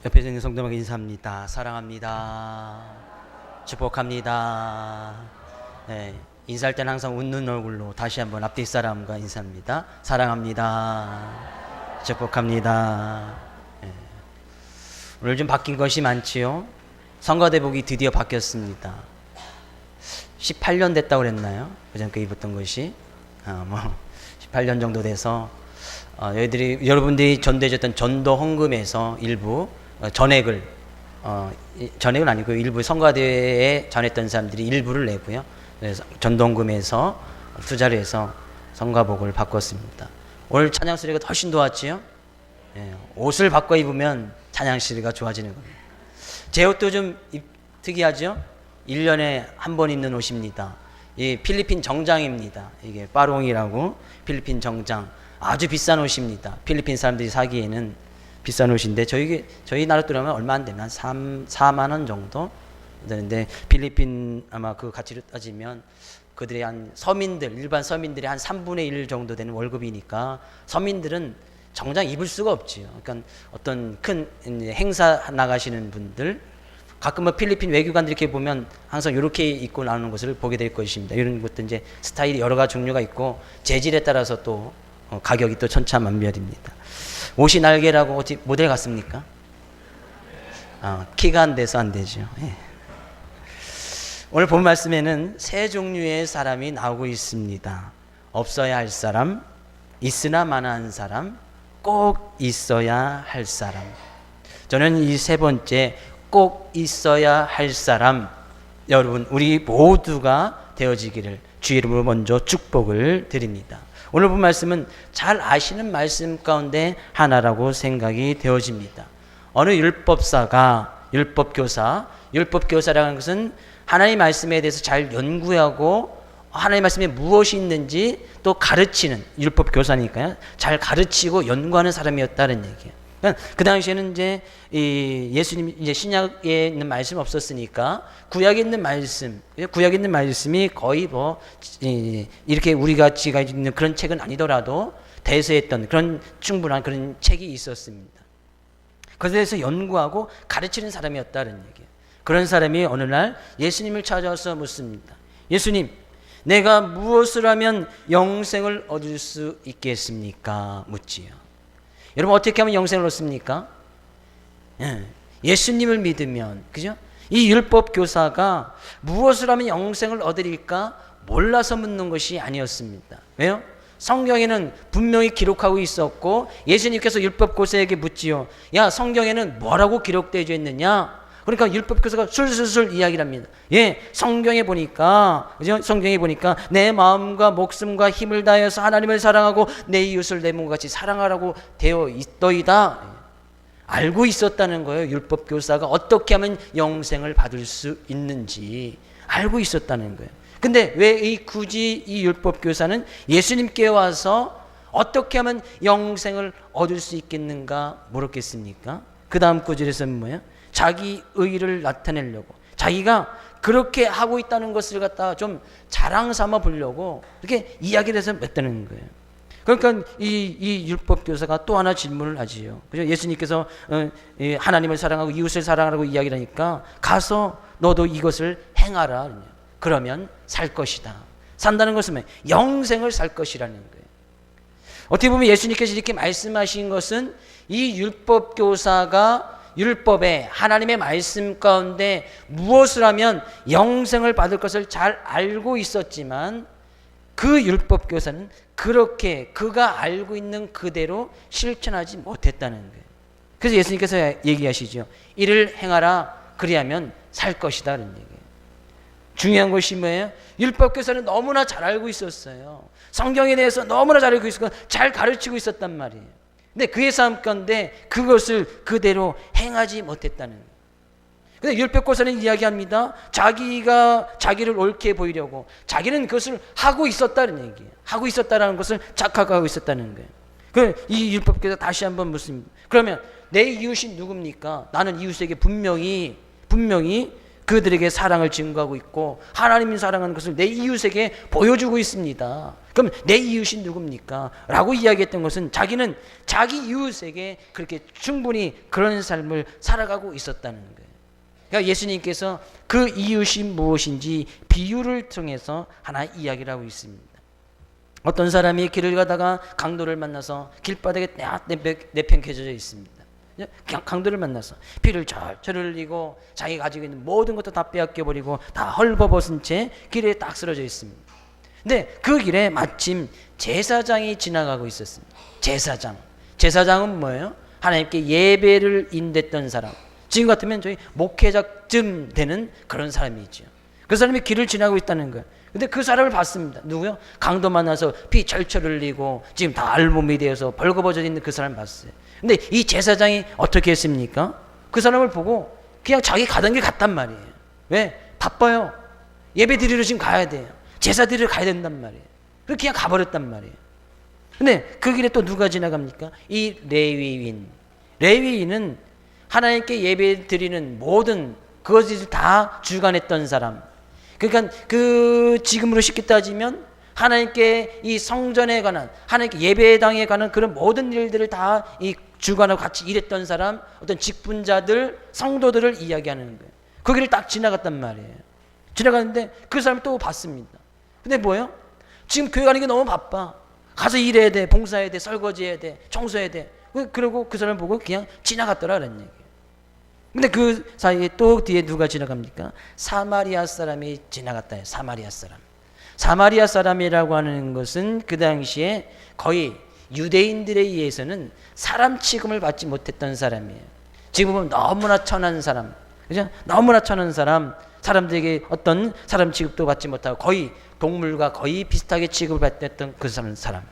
옆에 있는 성도님에게 인사합니다. 사랑합니다. 축복합니다. 네, 인사할 때는 항상 웃는 얼굴로 다시 한번 앞뒤 사람과 인사합니다. 사랑합니다. 축복합니다. 네. 오늘 좀 바뀐 것이 많지요. 성가대복이 드디어 바뀌었습니다. 18년 됐다고 그랬나요? 그전께 입었던 것이 18년 정도 돼서 여러분들이 전도해줬던 전도 헌금에서 일부 전액은 아니고 일부 성가대회에 전했던 사람들이 일부를 내고요. 그래서 전도 헌금에서 투자를 해서 성가복을 바꿨습니다. 오늘 찬양 소리가 훨씬 좋았지요? 네, 옷을 바꿔 입으면 찬양 소리가 좋아지는 겁니다. 제 옷도 좀 특이하죠? 1년에 한 번 입는 옷입니다. 이 필리핀 정장입니다. 이게 빠롱이라고 필리핀 정장. 아주 비싼 옷입니다. 필리핀 사람들이 사기에는 비싼 옷인데 저희 나라 돈이면 얼마 안 되나 4만 원 정도 되는데 필리핀 아마 그 가치로 따지면 그들의 한 일반 서민들의 한 3분의 1 정도 되는 월급이니까 서민들은 정장 입을 수가 없지요. 그러니까 어떤 큰 행사 나가시는 분들 가끔 필리핀 외교관들 이렇게 보면 항상 이렇게 입고 나오는 것을 보게 될 것입니다. 이런 것도 이제 스타일이 여러 가지 종류가 있고 재질에 따라서 또 가격이 또 천차만별입니다. 옷이 날개라고 어디 모델 같습니까? 키가 안 돼서 안 되죠. 예. 오늘 본 말씀에는 세 종류의 사람이 나오고 있습니다. 없어야 할 사람, 있으나 마나한 사람, 꼭 있어야 할 사람. 저는 이 세 번째 꼭 있어야 할 사람, 여러분 우리 모두가 되어지기를 주의 이름으로 먼저 축복을 드립니다. 오늘 본 말씀은 잘 아시는 말씀 가운데 하나라고 생각이 되어집니다. 어느 율법교사라는 것은 하나님 말씀에 대해서 잘 연구하고 하나님 말씀에 무엇이 있는지 또 가르치는 율법교사니까요. 잘 가르치고 연구하는 사람이었다는 얘기예요. 그 당시에는 이제 예수님 이제 신약에 있는 말씀 없었으니까 구약에 있는 말씀이 거의 이렇게 우리가 지가 있는 그런 책은 아니더라도 대세했던 그런 충분한 그런 책이 있었습니다. 그것에 대해서 연구하고 가르치는 사람이었다는 얘기예요. 그런 사람이 어느 날 예수님을 찾아와서 묻습니다. 예수님, 내가 무엇을 하면 영생을 얻을 수 있겠습니까? 묻지요. 여러분 어떻게 하면 영생을 얻습니까? 예수님을 믿으면, 그죠? 이 율법 교사가 무엇을 하면 영생을 얻으릴까 몰라서 묻는 것이 아니었습니다. 왜요? 성경에는 분명히 기록하고 있었고 예수님께서 율법 교사에게 묻지요. 야, 성경에는 뭐라고 기록되어 있느냐? 그러니까 율법 교사가 술술술 이야기를 합니다. 예, 성경에 보니까 내 마음과 목숨과 힘을 다해서 하나님을 사랑하고 내 이웃을 내 몸과 같이 사랑하라고 되어 있더이다. 알고 있었다는 거예요. 율법 교사가 어떻게 하면 영생을 받을 수 있는지 알고 있었다는 거예요. 근데 왜 굳이 이 율법 교사는 예수님께 와서 어떻게 하면 영생을 얻을 수 있겠는가 물었겠습니까? 그 다음 구절에서는 뭐예요? 자기 의의를 나타내려고, 자기가 그렇게 하고 있다는 것을 갖다가 좀 자랑 삼아 보려고 이렇게 이야기를 해서 맺다는 거예요. 그러니까 이 율법 교사가 또 하나 질문을 하지요. 그죠? 예수님께서 하나님을 사랑하고 이웃을 사랑하라고 이야기를 하니까 가서 너도 이것을 행하라. 그러면 살 것이다. 산다는 것은 영생을 살 것이라는 거예요. 어떻게 보면 예수님께서 이렇게 말씀하신 것은 이 율법 교사가 율법에 하나님의 말씀 가운데 무엇을 하면 영생을 받을 것을 잘 알고 있었지만 그 율법 교사는 그렇게 그가 알고 있는 그대로 실천하지 못했다는 거예요. 그래서 예수님께서 얘기하시죠. 이를 행하라, 그리하면 살 것이다 라는 얘기예요. 중요한 것이 뭐예요? 율법 교사는 너무나 잘 알고 있었어요. 성경에 대해서 너무나 잘 알고 있었고 잘 가르치고 있었단 말이에요. 근데 그의 삶 가운데 그것을 그대로 행하지 못했다는 거예요. 근데 율법교사는 이야기합니다. 자기를 옳게 보이려고 자기는 그것을 하고 있었다는 얘기예요. 하고 있었다는 것을 착각하고 있었다는 거예요. 이 율법교사 다시 한번 묻습니다. 그러면 내 이웃이 누굽니까? 나는 이웃에게 분명히 그들에게 사랑을 증거하고 있고 하나님이 사랑하는 것을 내 이웃에게 보여주고 있습니다. 그럼 내 이웃이 누굽니까? 라고 이야기했던 것은 자기는 자기 이웃에게 그렇게 충분히 그런 삶을 살아가고 있었다는 거예요. 그러니까 예수님께서 그 이웃이 무엇인지 비유를 통해서 하나 이야기를 하고 있습니다. 어떤 사람이 길을 가다가 강도를 만나서 길바닥에 내팽개쳐져 있습니다. 강도를 만나서 피를 절절 흘리고 자기가 가지고 있는 모든 것도 다 빼앗겨버리고 다 헐벗은 채 길에 딱 쓰러져 있습니다. 근데 그 길에 마침 제사장이 지나가고 있었습니다. 제사장은 뭐예요? 하나님께 예배를 인댔던 사람. 지금 같으면 저희 목회자쯤 되는 그런 사람이죠. 그 사람이 길을 지나고 있다는 거예요. 근데 그 사람을 봤습니다. 누구요? 강도 만나서 피 절절 흘리고 지금 다 알몸이 되어서 벌거벗어 있는 그 사람을 봤어요. 근데 이 제사장이 어떻게 했습니까? 그 사람을 보고 그냥 자기 가던 길 갔단 말이에요. 왜? 바빠요. 예배 드리러 지금 가야 돼요. 제사 드리러 가야 된단 말이에요. 그래서 그냥 가버렸단 말이에요. 근데 그 길에 또 누가 지나갑니까? 이 레위인은 하나님께 예배 드리는 모든 그것을 다 주관했던 사람. 그러니까 그 지금으로 쉽게 따지면 하나님께 이 성전에 관한 하나님께 예배당에 관한 그런 모든 일들을 다 이 주관하고 같이 일했던 사람, 어떤 직분자들, 성도들을 이야기하는 거예요. 그 길을 딱 지나갔단 말이에요. 지나갔는데 그 사람을 또 봤습니다. 근데 뭐예요? 지금 교회 가는 게 너무 바빠. 가서 일해야 돼, 봉사해야 돼, 설거지해야 돼, 청소해야 돼. 그러고 그 사람을 보고 그냥 지나갔더라 그런 얘기예요. 근데 그 사이에 또 뒤에 누가 지나갑니까? 사마리아 사람이 지나갔다. 사마리아 사람이라고 하는 것은 그 당시에 거의 유대인들에 의해서는 사람 취급을 받지 못했던 사람이에요. 지금 보면 너무나 천한 사람, 그죠? 너무나 천한 사람, 사람들에게 어떤 사람 취급도 받지 못하고 거의 동물과 거의 비슷하게 취급을 받았던 그 사람.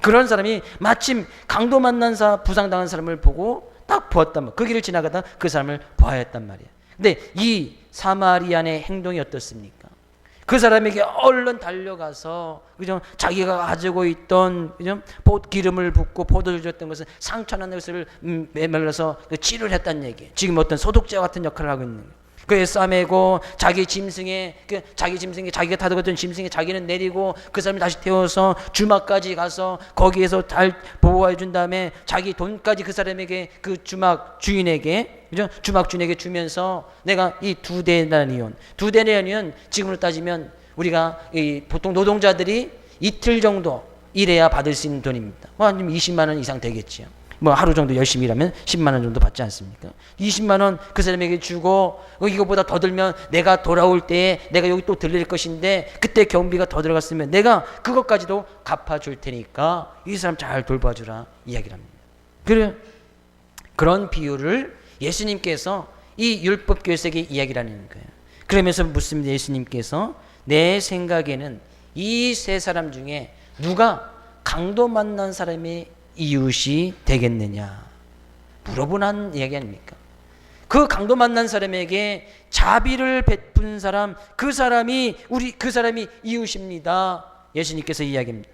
그런 사람이 마침 강도 만난 부상당한 사람을 보고 딱 보았단 말이에요. 그 길을 지나가다 그 사람을 보아야 했단 말이에요. 근데 이 사마리안의 행동이 어떻습니까? 그 사람에게 얼른 달려가서, 그죠? 자기가 가지고 있던, 그죠? 기름을 붓고 포도를 줬던 것을 상처난 것을 메말라서 치료를 했다는 얘기예요. 지금 어떤 소독제와 같은 역할을 하고 있는 거예요. 그에 싸매고 자기 짐승에 자기가 타고 있던 짐승에 자기는 내리고 그 사람을 다시 태워서 주막까지 가서 거기에서 잘 보호해 준 다음에 자기 돈까지 그 사람에게 그 주막 주인에게, 그죠? 주막 주인에게 주면서 내가 이 2데나리온 지금으로 따지면 우리가 이 보통 노동자들이 이틀 정도 일해야 받을 수 있는 돈입니다. 한 20만 원 이상 되겠지요. 뭐 하루 정도 열심히 일하면 10만 원 정도 받지 않습니까? 20만 원 그 사람에게 주고 이거보다 더 들면 내가 돌아올 때에 내가 여기 또 들릴 것인데 그때 경비가 더 들어갔으면 내가 그것까지도 갚아줄 테니까 이 사람 잘 돌봐주라 이야기를 합니다. 그런 비유를 예수님께서 이 율법교사에게 이야기를 하는 거예요. 그러면서 묻습니다. 예수님께서 내 생각에는 이 세 사람 중에 누가 강도 만난 사람이 이웃이 되겠느냐 물어보는 이야기 아닙니까? 그 강도 만난 사람에게 자비를 베푼 사람, 그 사람이 이웃입니다. 예수님께서 이야기합니다.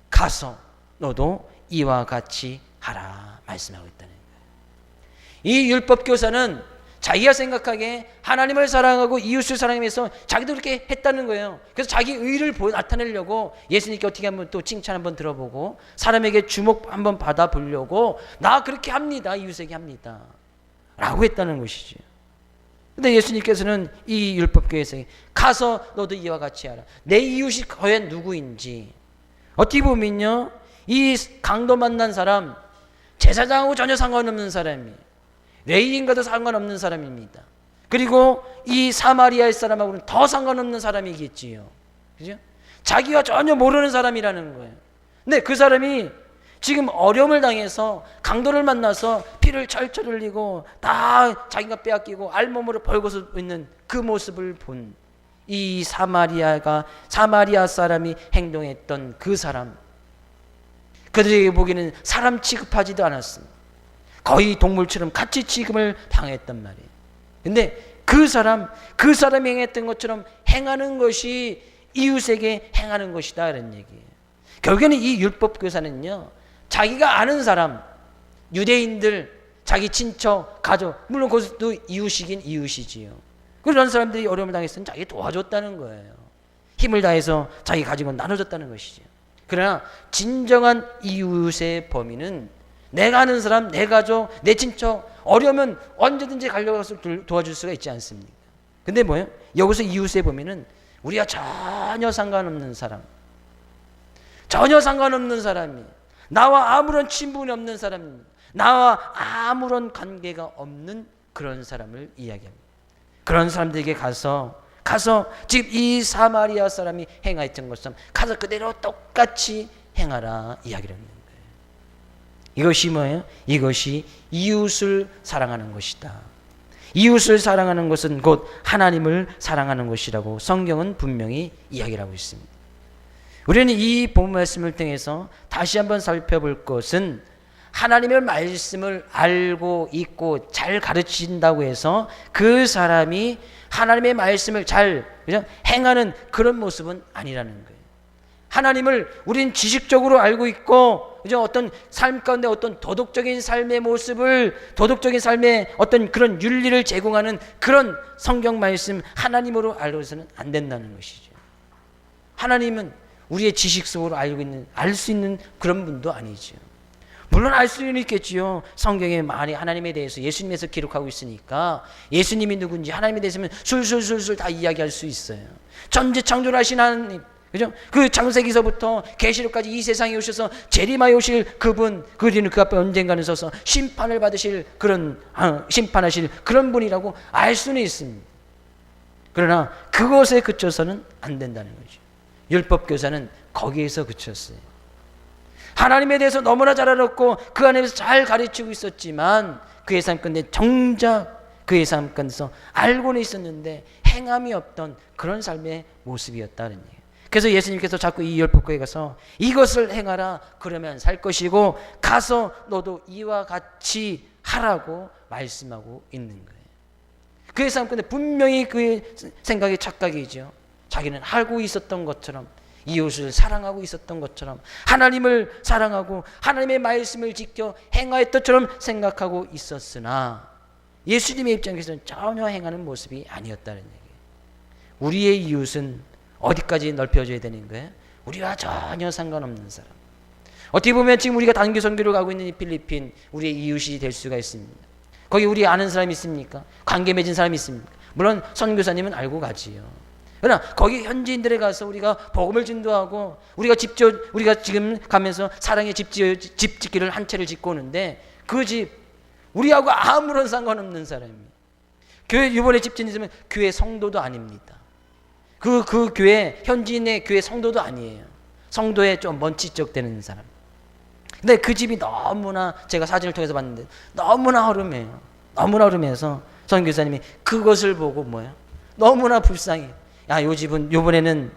가서 너도 이와 같이 하라 말씀하고 있다는 거예요. 이 율법 교사는 자기가 생각하기에 하나님을 사랑하고 이웃을 사랑하면서 자기도 그렇게 했다는 거예요. 그래서 자기 의를 나타내려고 예수님께 어떻게 한번 또 칭찬 한번 들어보고 사람에게 주목 한번 받아보려고 나 그렇게 합니다. 이웃에게 합니다. 라고 했다는 것이죠. 근데 예수님께서는 이 율법교회에서 가서 너도 이와 같이 하라. 내 이웃이 과연 누구인지 어떻게 보면요, 이 강도 만난 사람 제사장하고 전혀 상관없는 사람이에요. 레위인과도 상관없는 사람입니다. 그리고 이 사마리아의 사람하고는 더 상관없는 사람이겠지요. 그죠? 자기가 전혀 모르는 사람이라는 거예요. 근데 그 사람이 지금 어려움을 당해서 강도를 만나서 피를 철철 흘리고 다 자기가 빼앗기고 알몸으로 벌거서 있는 그 모습을 본 이 사마리아 사람이 행동했던 그 사람, 그들에게 보기에는 사람 취급하지도 않았습니다. 거의 동물처럼 같이 취급을 당했단 말이에요. 근데 그 사람이 행했던 것처럼 행하는 것이 이웃에게 행하는 것이다 이런 얘기예요. 결국에는 이 율법교사는요, 자기가 아는 사람, 유대인들, 자기 친척, 가족, 물론 그것도 이웃이긴 이웃이지요. 그런 사람들이 어려움을 당했으면 자기 도와줬다는 거예요. 힘을 다해서 자기 가진 건 나눠줬다는 것이죠. 그러나 진정한 이웃의 범위는 내가 아는 사람, 내 가족, 내 친척 어려우면 언제든지 가려가서 도와줄 수가 있지 않습니까? 근데 뭐예요? 여기서 이웃의 범위는 우리가 전혀 상관없는 사람, 전혀 상관없는 사람이, 나와 아무런 친분이 없는 사람, 나와 아무런 관계가 없는 그런 사람을 이야기합니다. 그런 사람들에게 가서 지금 이 사마리아 사람이 행하였던 것처럼 가서 그대로 똑같이 행하라 이야기를 하는 거예요. 이것이 뭐예요? 이것이 이웃을 사랑하는 것이다. 이웃을 사랑하는 것은 곧 하나님을 사랑하는 것이라고 성경은 분명히 이야기를 하고 있습니다. 우리는 이 본문 말씀을 통해서 다시 한번 살펴볼 것은 하나님의 말씀을 알고 있고 잘 가르친다고 해서 그 사람이 하나님의 말씀을 잘 행하는 그런 모습은 아니라는 거예요. 하나님을 우린 지식적으로 알고 있고 어떤 삶 가운데 어떤 도덕적인 삶의 모습을, 도덕적인 삶의 어떤 그런 윤리를 제공하는 그런 성경 말씀 하나님으로 알고서는 안 된다는 것이죠. 하나님은 우리의 지식 속으로 알 수 있는 그런 분도 아니죠. 물론 알 수는 있겠지요. 성경에 많이 하나님에 대해서, 예수님에서 기록하고 있으니까 예수님이 누군지 하나님에 대해서는 술술술술 다 이야기할 수 있어요. 전지 창조하신 하나님, 그죠? 그 창세기서부터 계시록까지 이 세상에 오셔서 재림하여 오실 그분, 그리는 그 앞에 언젠가는 서서 심판을 받으실 그런 심판하실 그런 분이라고 알 수는 있습니다. 그러나 그것에 그쳐서는 안 된다는 거죠. 율법 교사는 거기에서 그쳤어요. 하나님에 대해서 너무나 잘 알았고 그 안에서 잘 가르치고 있었지만 그의 삶 가운데 정작 그의 삶 가운데서 알고는 있었는데 행함이 없던 그런 삶의 모습이었다는 얘기예요. 그래서 예수님께서 자꾸 이 율법교에 가서 이것을 행하라 그러면 살 것이고 가서 너도 이와 같이 하라고 말씀하고 있는 거예요. 그의 삶 가운데 분명히 그의 생각이 착각이죠. 자기는 알고 있었던 것처럼, 이웃을 사랑하고 있었던 것처럼, 하나님을 사랑하고 하나님의 말씀을 지켜 행하였던처럼 생각하고 있었으나 예수님의 입장에서는 전혀 행하는 모습이 아니었다는 얘기예요. 우리의 이웃은 어디까지 넓혀져야 되는 거예요? 우리와 전혀 상관없는 사람. 어떻게 보면 지금 우리가 단기 선교를 가고 있는 이 필리핀, 우리의 이웃이 될 수가 있습니다. 거기 우리 아는 사람이 있습니까? 관계 맺은 사람이 있습니까? 물론 선교사님은 알고 가지요. 그러나 거기 현지인들에 가서 우리가 복음을 전도하고 우리가 지금 가면서 사랑의 집 짓기를 한 채를 짓고 오는데 그 집 우리하고 아무런 상관없는 사람입니다. 교회 이번에 집 짓는 집은 교회 성도도 아닙니다. 그 교회 현지인의 교회 성도도 아니에요. 성도에 좀 먼지적되는 사람. 근데 그 집이 너무나, 제가 사진을 통해서 봤는데 너무나 허름해요. 너무나 허름해서 선교사님이 그것을 보고 뭐예요? 너무나 불쌍해. 야, 요 집은 요번에는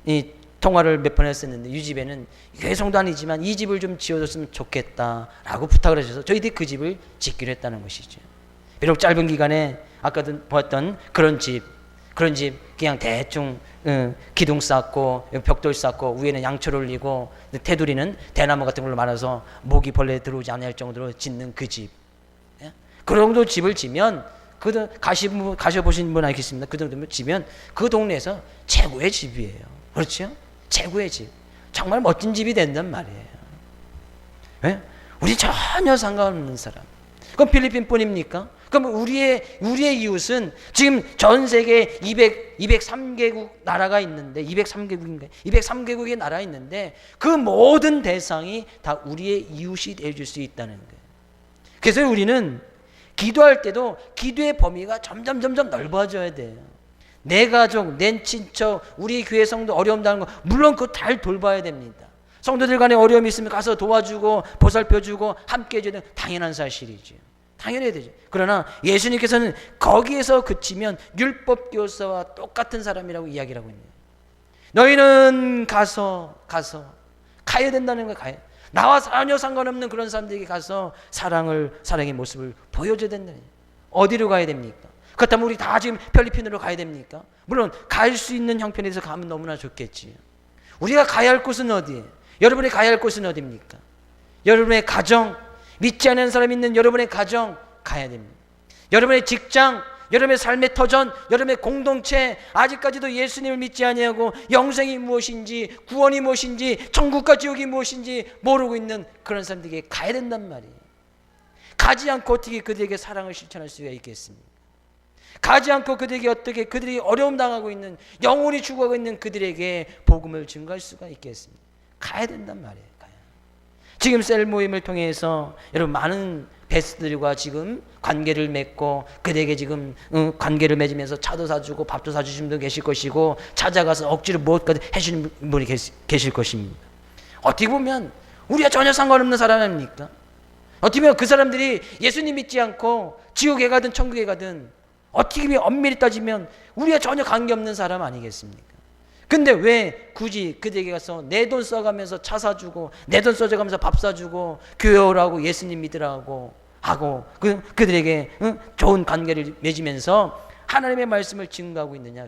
이 통화를 몇 번 했었는데 이 집에는 교회 성도 아니지만 이 집을 좀 지어줬으면 좋겠다라고 부탁을 하셔서 저희들이 그 집을 짓기로 했다는 것이죠. 비록 짧은 기간에 아까도 보았던 그런 집 그냥 대충 기둥 쌓고 벽돌 쌓고 위에는 양철 올리고 테두리는 대나무 같은 걸로 말아서 모기 벌레 들어오지 않을 정도로 짓는 그 집. 그 정도 집을 지면 가셔보신 분 알겠습니다. 그 정도면 지면 그 동네에서 최고의 집이에요. 그렇죠? 최고의 집. 정말 멋진 집이 된단 말이에요. 네? 우리 전혀 상관없는 사람. 그럼 필리핀뿐입니까? 그럼 우리의 이웃은 지금 전 세계 203개국 나라가 있는데 203개국의 나라가 있는데 그 모든 대상이 다 우리의 이웃이 되어줄 수 있다는 거예요. 그래서 우리는 기도할 때도 기도의 범위가 점점 넓어져야 돼요. 내 가족, 내 친척, 우리 교회 성도 어려움 당하는 거 물론 그거 잘 돌봐야 됩니다. 성도들 간에 어려움이 있으면 가서 도와주고 보살펴주고 함께 해줘야 되는 당연한 사실이죠. 당연해야 되죠. 그러나 예수님께서는 거기에서 그치면 율법 교사와 똑같은 사람이라고 이야기를 하고 있네요. 너희는 가야 된다는 거 가야. 나와 전혀 상관없는 그런 사람들에게 가서 사랑의 모습을 보여줘야 된다는 거예요. 어디로 가야 됩니까? 그렇다면 우리 다 지금 필리핀으로 가야 됩니까? 물론 갈 수 있는 형편에서 가면 너무나 좋겠지요. 우리가 가야 할 곳은 어디예요? 여러분이 가야 할 곳은 어디입니까? 여러분의 가정, 믿지 않는 사람이 있는 여러분의 가정 가야 됩니다. 여러분의 직장, 여러분의 삶의 터전, 여러분의 공동체, 아직까지도 예수님을 믿지 아니하고 영생이 무엇인지, 구원이 무엇인지, 천국과 지옥이 무엇인지 모르고 있는 그런 사람들에게 가야 된단 말이에요. 가지 않고 어떻게 그들에게 사랑을 실천할 수가 있겠습니까? 가지 않고 그들에게 어떻게 그들이 어려움 당하고 있는, 영혼이 죽어가고 있는 그들에게 복음을 증거할 수가 있겠습니까? 가야 된단 말이에요. 가야. 지금 셀 모임을 통해서 여러분 많은 베스트들과 지금 관계를 맺고 그들에게 지금 관계를 맺으면서 차도 사주고 밥도 사주시는 분도 계실 것이고, 찾아가서 억지로 무엇까지 해주시는 분이 계실 것입니다. 어떻게 보면 우리가 전혀 상관없는 사람 아닙니까? 어떻게 보면 그 사람들이 예수님 믿지 않고 지옥에 가든 천국에 가든 어떻게 보면 엄밀히 따지면 우리가 전혀 관계없는 사람 아니겠습니까? 근데 왜 굳이 그들에게 가서 내 돈 써가면서 차 사주고 내 돈 써가면서 밥 사주고 교회 오라고 예수님 믿으라고 하고 그들에게 좋은 관계를 맺으면서 하나님의 말씀을 증거하고 있느냐?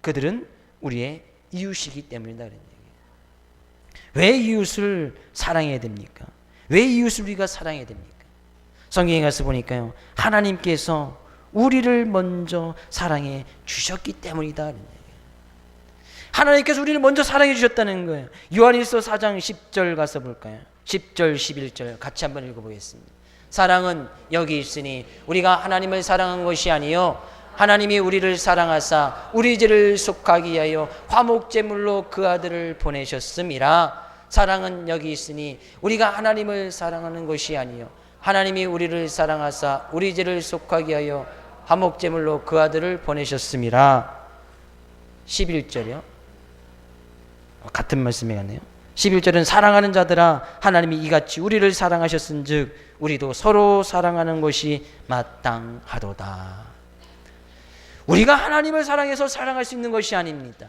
그들은 우리의 이웃이기 때문이다. 왜 이웃을 사랑해야 됩니까? 왜 이웃을 우리가 사랑해야 됩니까? 성경에 가서 보니까요, 하나님께서 우리를 먼저 사랑해 주셨기 때문이다. 하나님께서 우리를 먼저 사랑해 주셨다는 거예요. 요한일서 4장 10절 가서 볼까요? 10절 11절 같이 한번 읽어보겠습니다. 사랑은 여기 있으니 우리가 하나님을 사랑한 것이 아니요 하나님이 우리를 사랑하사 우리 죄를 속하기 위하여 화목제물로 그 아들을 보내셨음이라. 사랑은 여기 있으니 우리가 하나님을 사랑하는 것이 아니요 하나님이 우리를 사랑하사 우리 죄를 속하기 위하여 화목제물로 그 아들을 보내셨음이라. 11절이요. 같은 말씀이 같네요. 11절은 사랑하는 자들아 하나님이 이같이 우리를 사랑하셨은즉 우리도 서로 사랑하는 것이 마땅하도다. 우리가 하나님을 사랑해서 사랑할 수 있는 것이 아닙니다.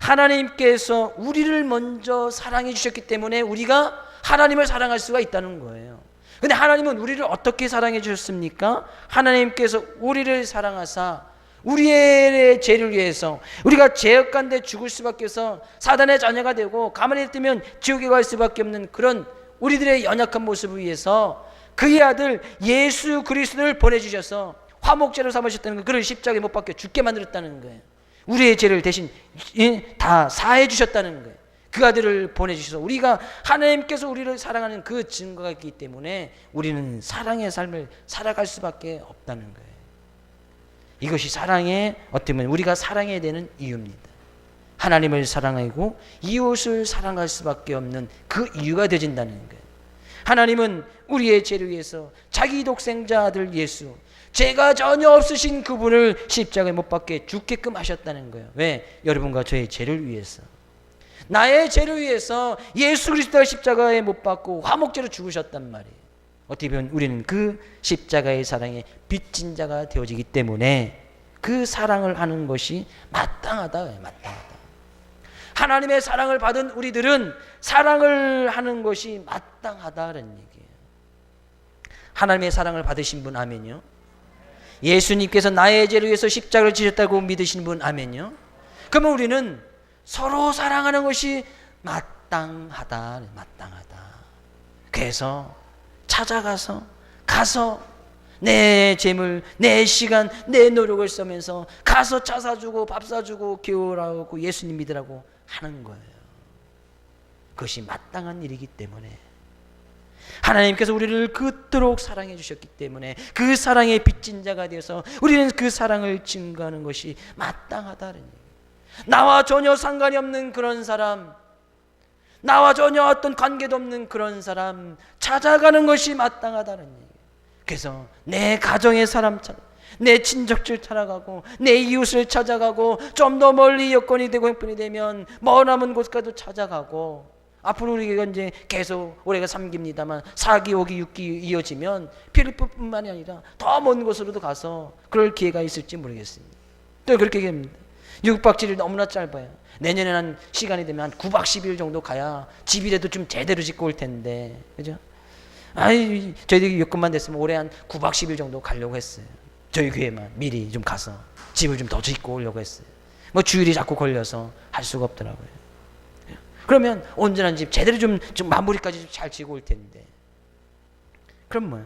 하나님께서 우리를 먼저 사랑해 주셨기 때문에 우리가 하나님을 사랑할 수가 있다는 거예요. 근데 하나님은 우리를 어떻게 사랑해 주셨습니까? 하나님께서 우리를 사랑하사 우리의 죄를 위해서, 우리가 죄악 가운데 죽을 수밖에 없어 사단의 자녀가 되고 가만히 있으면 지옥에 갈 수밖에 없는 그런 우리들의 연약한 모습을 위해서 그의 아들 예수 그리스도를 보내주셔서 화목제로 삼으셨다는 거예요. 그를 십자가에 못 박혀 죽게 만들었다는 거예요. 우리의 죄를 대신 다 사해 주셨다는 거예요. 그 아들을 보내주셔서 우리가 하나님께서 우리를 사랑하는 그 증거가 있기 때문에 우리는 사랑의 삶을 살아갈 수밖에 없다는 거예요. 이것이 사랑의 어떻게 보면 우리가 사랑해야 되는 이유입니다. 하나님을 사랑하고 이웃을 사랑할 수밖에 없는 그 이유가 되어진다는 거예요. 하나님은 우리의 죄를 위해서 자기 독생자 아들 예수, 죄가 전혀 없으신 그분을 십자가에 못 박게 죽게끔 하셨다는 거예요. 왜? 여러분과 저의 죄를 위해서, 나의 죄를 위해서 예수 그리스도가 십자가에 못 박고 화목제로 죽으셨단 말이에요. 어떻게 보면 우리는 그 십자가의 사랑에 빚진 자가 되어지기 때문에 그 사랑을 하는 것이 마땅하다. 마땅하다. 하나님의 사랑을 받은 우리들은 사랑을 하는 것이 마땅하다는 얘기예요. 하나님의 사랑을 받으신 분 아멘요? 예수님께서 나의 죄를 위해서 십자가를 지셨다고 믿으시는 분 아멘요? 그러면 우리는 서로 사랑하는 것이 마땅하다. 마땅하다. 그래서 찾아가서 내 재물, 내 시간, 내 노력을 쓰면서 가서 차 사주고 밥 사주고 교회라고 예수님 믿으라고 하는 거예요. 그것이 마땅한 일이기 때문에 하나님께서 우리를 그토록 사랑해 주셨기 때문에 그 사랑에 빚진 자가 되어서 우리는 그 사랑을 증거하는 것이 마땅하다는 얘기예요. 나와 전혀 상관이 없는 그런 사람, 나와 전혀 어떤 관계도 없는 그런 사람 찾아가는 것이 마땅하다는 얘기예요. 그래서 내 가정의 사람 찾아, 내 친척들 찾아가고 내 이웃을 찾아가고 좀 더 멀리 여건이 되고 형편이 되면 머나먼 곳까지도 찾아가고, 앞으로 우리가 이제 계속 올해가 3기입니다만 4기, 5기, 6기 이어지면 필리핀뿐만이 아니라 더 먼 곳으로도 가서 그럴 기회가 있을지 모르겠습니다. 또 그렇게 얘기합니다. 6박 7일 너무나 짧아요. 내년에 한 시간이 되면 한 9박 10일 정도 가야 집이라도 좀 제대로 짓고 올 텐데, 그죠? 저희들이 여건만 됐으면 올해 한 9박 10일 정도 가려고 했어요. 저희 교회만 미리 좀 가서 집을 좀 더 짓고 오려고 했어요. 뭐 주일이 자꾸 걸려서 할 수가 없더라고요. 그러면 온전한 집 제대로 좀 마무리까지 좀 잘 지고 올 텐데. 그럼 뭐야?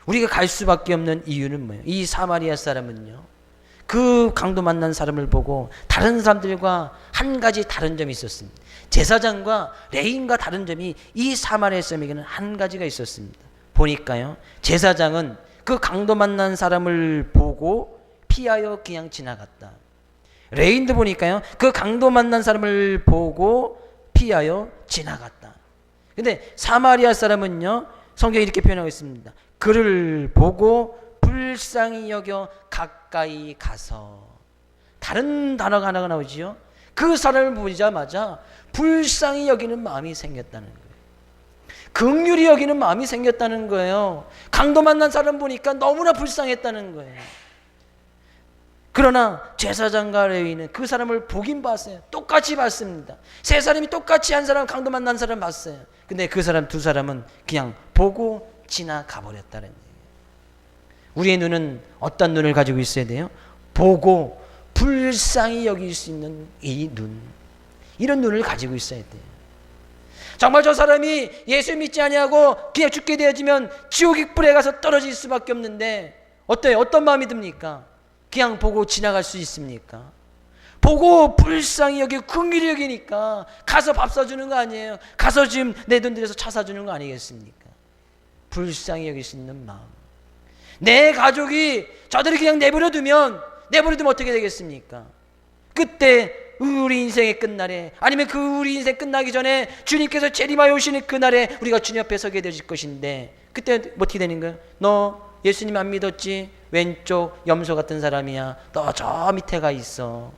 우리가 갈 수밖에 없는 이유는 뭐예요? 이 사마리아 사람은요, 그 강도 만난 사람을 보고 다른 사람들과 한 가지 다른 점이 있었습니다. 제사장과 레위인과 다른 점이 이 사마리아 사람에게는 한 가지가 있었습니다. 보니까요, 제사장은 그 강도 만난 사람을 보고 피하여 그냥 지나갔다. 레위인도 보니까요, 그 강도 만난 사람을 보고 피하여 지나갔다. 근데 사마리아 사람은요, 성경이 이렇게 표현하고 있습니다. 그를 보고 불쌍히 여겨 가까이 가서. 다른 단어가 하나가 나오지요. 그 사람을 보자마자 불쌍히 여기는 마음이 생겼다는 거예요. 긍휼히 여기는 마음이 생겼다는 거예요. 강도 만난 사람 보니까 너무나 불쌍했다는 거예요. 그러나 제사장과 레위인은 그 사람을 보긴 봤어요. 똑같이 봤습니다. 세 사람이 똑같이 한 사람, 강도 만난 사람 봤어요. 근데 그 사람 두 사람은 그냥 보고 지나가 버렸다는 얘기예요. 우리의 눈은 어떤 눈을 가지고 있어야 돼요? 보고 불쌍히 여길 수 있는 이 눈, 이런 눈을 가지고 있어야 돼요. 정말 저 사람이 예수 믿지 아니하고 그냥 죽게 되어지면 지옥의 불에 가서 떨어질 수밖에 없는데 어때요? 어떤 마음이 듭니까? 그냥 보고 지나갈 수 있습니까? 보고 불쌍히 여기고 긍휼히 여기니까 가서 밥 사주는 거 아니에요? 가서 지금 내 돈 들여서 차 사주는 거 아니겠습니까? 불쌍히 여길 수 있는 마음. 내 가족이 저들이 그냥 내버려 두면 어떻게 되겠습니까? 그때 우리 인생의 끝날에, 아니면 그 우리 인생 끝나기 전에 주님께서 재림하여 오시는 그날에 우리가 주님 앞에 서게 되실 것인데, 그때 어떻게 되는 거예요? 너 예수님 안 믿었지? 왼쪽 염소 같은 사람이야. 너 저 밑에 가 있어.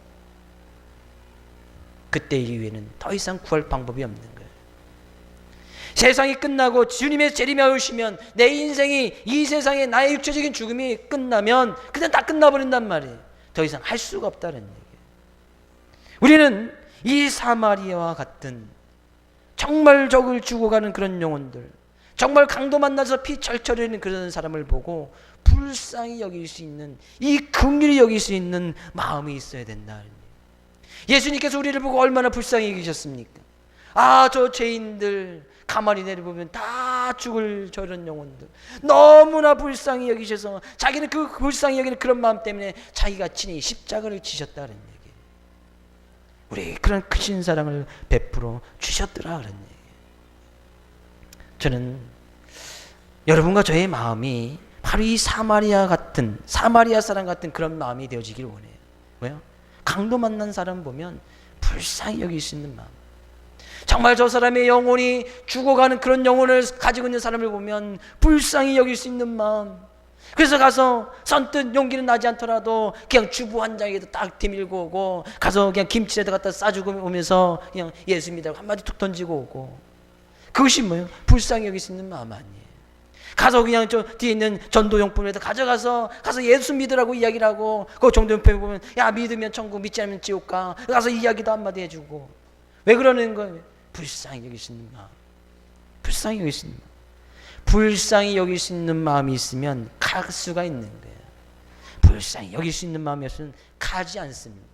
그때 이후에는 더 이상 구할 방법이 없는 거예요. 세상이 끝나고 주님의 재림이 오시면 내 인생이, 이 세상에 나의 육체적인 죽음이 끝나면 그냥 다 끝나버린단 말이에요. 더 이상 할 수가 없다는 얘기예요. 우리는 이 사마리아와 같은 정말 적을 죽어가는 그런 영혼들, 정말 강도 만나서 피 철철 흘리는 그런 사람을 보고 불쌍히 여길 수 있는, 이 긍휼히 여길 수 있는 마음이 있어야 된다. 예수님께서 우리를 보고 얼마나 불쌍히 여기셨습니까? 아, 저 죄인들 가만히 내려보면 다 죽을 저런 영혼들 너무나 불쌍히 여기셔서 자기는 그 불쌍히 여기는 그런 마음 때문에 자기가 친히 십자가를 지셨다는 얘기예요. 우리 그런 크신 사랑을 베풀어 주셨더라 그런 얘기예요. 저는 여러분과 저의 마음이 바로 이 사마리아 사람 같은 그런 마음이 되어지길 원해요. 왜요? 강도 만난 사람 보면 불쌍히 여길 수 있는 마음. 정말 저 사람의 영혼이 죽어가는 그런 영혼을 가지고 있는 사람을 보면 불쌍히 여길 수 있는 마음. 그래서 가서 선뜻 용기는 나지 않더라도 그냥 주부 한 장에도 딱 뒤밀고 오고, 가서 그냥 김치에다 갖다 싸주고 오면서 그냥 예수 믿으라고 한마디 툭 던지고 오고. 그것이 뭐예요? 불쌍히 여길 수 있는 마음 아니에요. 가서 그냥 저 뒤에 있는 전도용품에다 가져가서 가서 예수 믿으라고 이야기를 하고, 그 전도용품에 보면 야 믿으면 천국, 믿지 않으면 지옥 가, 가서 이야기도 한마디 해주고. 왜 그러는 거예요? 불쌍히 여길 수 있는 마음. 불쌍히 여길 수 있는 마음. 불쌍히 여길 수 있는 마음이 있으면 갈 수가 있는 거예요. 불쌍히 여길 수 있는 마음이 없으면 가지 않습니다.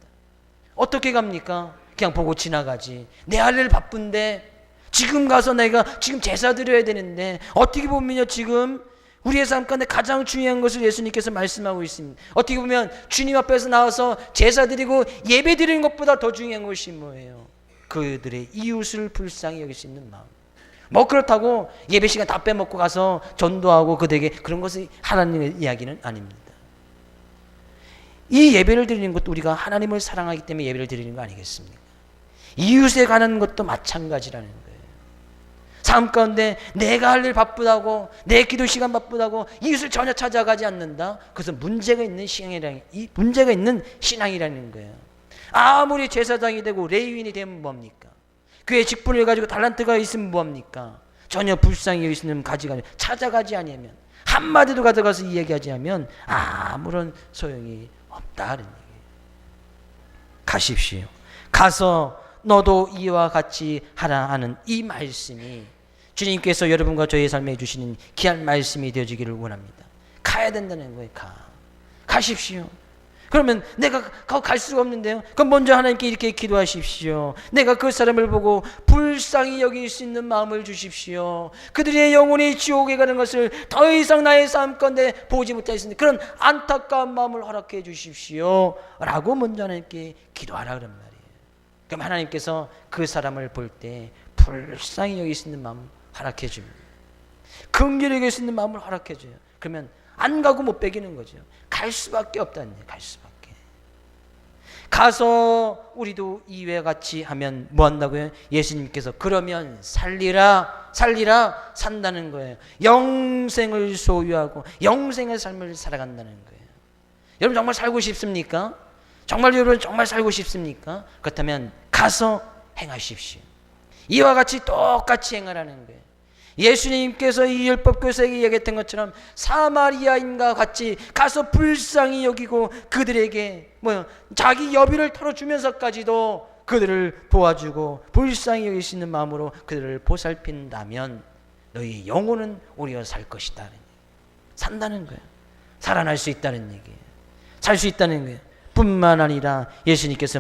어떻게 갑니까? 그냥 보고 지나가지. 내 할 일 바쁜데 지금 가서 내가 지금 제사 드려야 되는데, 어떻게 보면요, 지금 우리의 삶 가운데 가장 중요한 것을 예수님께서 말씀하고 있습니다. 어떻게 보면 주님 앞에서 나와서 제사 드리고 예배 드리는 것보다 더 중요한 것이 뭐예요? 그들의 이웃을 불쌍히 여길 수 있는 마음. 뭐 그렇다고 예배 시간 다 빼먹고 가서 전도하고 그들에게 그런 것이 하나님의 이야기는 아닙니다. 이 예배를 드리는 것도 우리가 하나님을 사랑하기 때문에 예배를 드리는 거 아니겠습니까? 이웃에 관한 것도 마찬가지라는 거예요. 삶 가운데 내가 할 일 바쁘다고, 내 기도 시간 바쁘다고 이웃을 전혀 찾아가지 않는다? 그것은 문제가 있는 신앙이라는 거예요. 아무리 제사장이 되고 레위인이 되면 뭐합니까? 그의 직분을 가지고 달란트가 있으면 뭐합니까? 전혀 불쌍히 여기시는 가지가 찾아가지 아니하면, 한마디도 가져가서 이야기하지 않으면 아무런 소용이 없다는 얘기예요. 가십시오. 가서 너도 이와 같이 하라 하는 이 말씀이 주님께서 여러분과 저의 삶에 주시는 귀한 말씀이 되어지기를 원합니다. 가야 된다는 거예요. 가십시오. 그러면 내가 갈 수가 없는데요. 그럼 먼저 하나님께 이렇게 기도하십시오. 내가 그 사람을 보고 불쌍히 여길 수 있는 마음을 주십시오. 그들의 영혼이 지옥에 가는 것을 더 이상 나의 삶 가운데 보지 못하겠습니다. 그런 안타까운 마음을 허락해 주십시오 라고 먼저 하나님께 기도하라 그런 말이에요. 그럼 하나님께서 그 사람을 볼 때 불쌍히 여길 수 있는 마음을 허락해 줍니다. 긍휼히 여길 수 있는 마음을 허락해 줘요. 그러면 안 가고 못 베기는 거죠. 갈 수밖에 없다는 얘기예요. 갈 수밖에. 가서 우리도 이와 같이 하면 뭐 한다고요? 예수님께서 그러면 살리라 산다는 거예요. 영생을 소유하고 영생의 삶을 살아간다는 거예요. 여러분 정말 살고 싶습니까? 정말 여러분 정말 살고 싶습니까? 그렇다면 가서 행하십시오. 이와 같이 똑같이 행하라는 거예요. 예수님께서 이 율법교사에게 얘기했던 것처럼 사마리아인과 같이 가서 불쌍히 여기고 그들에게 자기 여비를 털어주면서까지도 그들을 도와주고 불쌍히 여길 수 있는 마음으로 그들을 보살핀다면 너희 영혼은 오히려 살 것이다. 산다는 거예요. 살아날 수 있다는 얘기예요. 살 수 있다는 거예요. 뿐만 아니라 예수님께서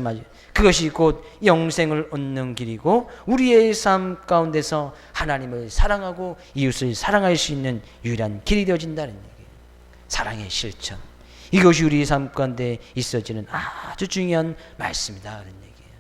그것이 곧 영생을 얻는 길이고 우리의 삶 가운데서 하나님을 사랑하고 이웃을 사랑할 수 있는 유일한 길이 되어진다는 얘기예요. 사랑의 실천. 이것이 우리 삶 가운데 있어지는 아주 중요한 말씀이다 그런 얘기예요.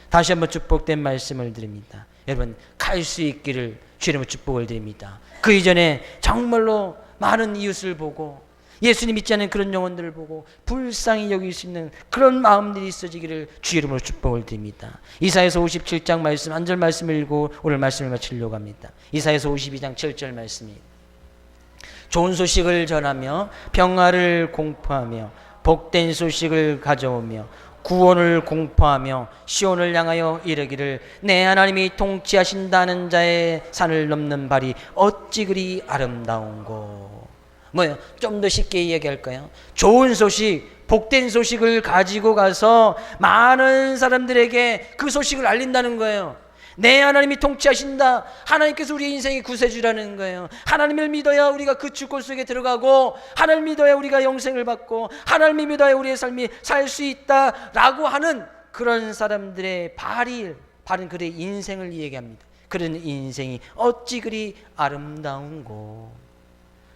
다시 한번 축복된 말씀을 드립니다. 여러분 갈 수 있기를 주님의 축복을 드립니다. 그 이전에 정말로 많은 이웃을 보고 예수님 믿지 않는 그런 영혼들을 보고 불쌍히 여길 수 있는 그런 마음들이 있어지기를 주 이름으로 축복을 드립니다. 이사야서 57장 말씀 한 절 말씀을 읽고 오늘 말씀을 마치려고 합니다. 이사야서 52장 7절 말씀입니다. 좋은 소식을 전하며 평화를 공포하며 복된 소식을 가져오며 구원을 공포하며 시온을 향하여 이르기를 내 하나님이 통치하신다는 자의 산을 넘는 발이 어찌 그리 아름다운고. 좀 더 쉽게 이야기할까요? 좋은 소식, 복된 소식을 가지고 가서 많은 사람들에게 그 소식을 알린다는 거예요. 내 하나님이 통치하신다. 하나님께서 우리의 인생의 구세주라는 거예요. 하나님을 믿어야 우리가 그 주권 속에 들어가고 하나님을 믿어야 우리가 영생을 받고 하나님을 믿어야 우리의 삶이 살 수 있다라고 하는 그런 사람들의 바른 그의 인생을 얘기합니다. 그런 인생이 어찌 그리 아름다운고.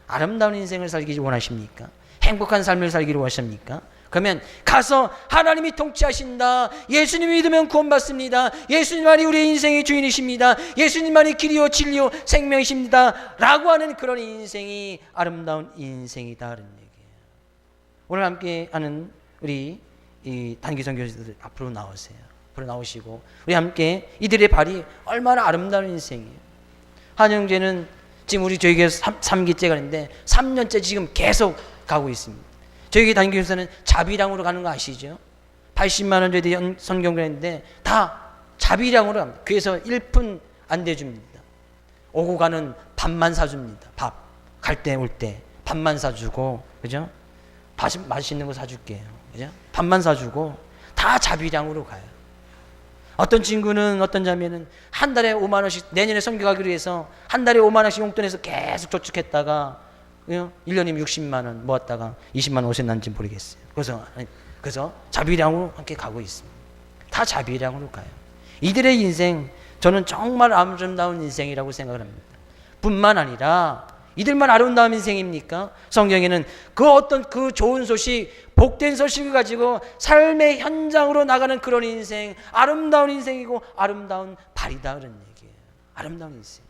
아름다운 인생을 살기 원하십니까? 행복한 삶을 살기를 원하십니까? 그러면 가서 하나님이 통치하신다. 예수님을 믿으면 구원받습니다. 예수님만이 우리의 인생의 주인이십니다. 예수님만이 길이요 진리요 생명이십니다 라고 하는 그런 인생이 아름다운 인생이다 라는 얘기예요. 오늘 함께 하는 우리 이 단기선 교사들 앞으로 나오세요. 앞으로 나오시고 우리 함께 이들의 발이 얼마나 아름다운 인생이에요. 한영재는 지금 우리 저희 교회 3기째가 있는데 3년째 지금 계속 가고 있습니다. 저희 교회 단기교사는 자비량으로 가는 거 아시죠? 80만 원 저희 선경을 했는데 다 자비량으로 갑니다. 교회에서 1푼 안 대줍니다. 오고 가는 밥만 사줍니다. 밥. 갈 때 올 때 밥만 사주고, 그죠? 맛있는 거 사줄게요. 그죠? 밥만 사주고 다 자비량으로 가요. 어떤 친구는 어떤 자매는 한 달에 5만 원씩 내년에 선교 가기로 해서 한 달에 5만 원씩 용돈해서 계속 저축했다가 1년이면 60만 원 모았다가 20만 원 어디서 난지 모르겠어요. 그래서 자비량으로 함께 가고 있습니다. 다 자비량으로 가요. 이들의 인생 저는 정말 아름다운 인생이라고 생각을 합니다. 뿐만 아니라 이들만 아름다운 인생입니까? 성경에는 그 어떤 그 좋은 소식, 복된 소식을 가지고 삶의 현장으로 나가는 그런 인생, 아름다운 인생이고 아름다운 발이다 그런 얘기예요. 아름다운 인생.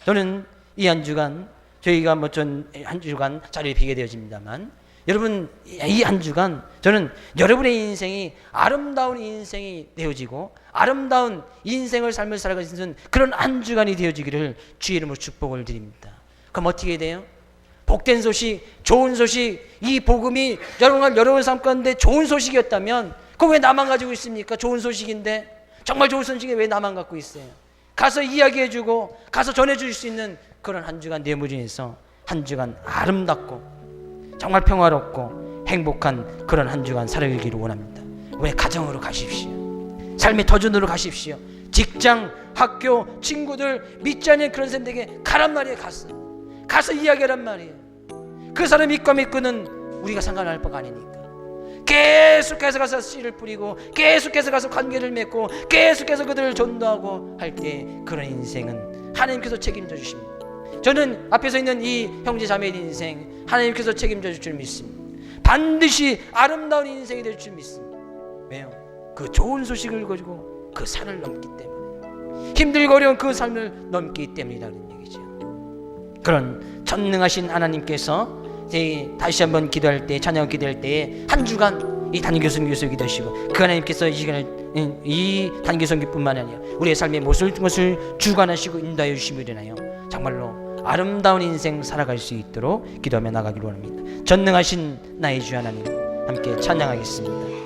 저는 이 한 주간 저희가 한 주간 자리를 비게 되어집니다만 여러분 이 한 주간 저는 여러분의 인생이 아름다운 인생이 되어지고 아름다운 인생을 삶을 살아갈 수 있는 그런 한 주간이 되어지기를 주의 이름으로 축복을 드립니다. 그럼 어떻게 돼요? 복된 소식, 좋은 소식, 이 복음이 여러분 삶 가운데 좋은 소식이었다면 그거 왜 나만 가지고 있습니까? 좋은 소식인데 정말 좋은 소식이 왜 나만 갖고 있어요? 가서 이야기해주고 가서 전해줄 수 있는 그런 한 주간 내무진에서 한 주간 아름답고 정말 평화롭고 행복한 그런 한 주간 살아가기를 원합니다. 왜 가정으로 가십시오. 삶의 터전으로 가십시오. 직장, 학교, 친구들 믿지 않는 그런 사람들에게 가란 말이에요. 가서 이야기하란 말이에요. 그 사람 믿고 믿고는 우리가 상관할 바가 아니니까. 계속해서 가서 씨를 뿌리고 계속해서 가서 관계를 맺고 계속해서 그들을 전도하고 할 때 그런 인생은 하나님께서 책임져 주십니다. 저는 앞에서 있는 이 형제 자매의 인생 하나님께서 책임져 줄 줄 믿습니다. 반드시 아름다운 인생이 될 줄 믿습니다. 왜요? 그 좋은 소식을 가지고 그 산을 넘기 때문에, 힘들고 어려운 그 삶을 넘기 때문이라는 얘기죠. 그런 전능하신 하나님께서 다시 한번 기도할 때, 찬양 기도할 때에 한 주간 이 단기선 교수 기도하시고, 그 하나님께서 이 시간을 이 단기선교뿐만 아니라 우리의 삶의 모든 것을 주관하시고 인도하여 주심을 인하여 정말로 아름다운 인생 살아갈 수 있도록 기도하며 나가기로 합니다. 전능하신 나의 주 하나님 함께 찬양하겠습니다.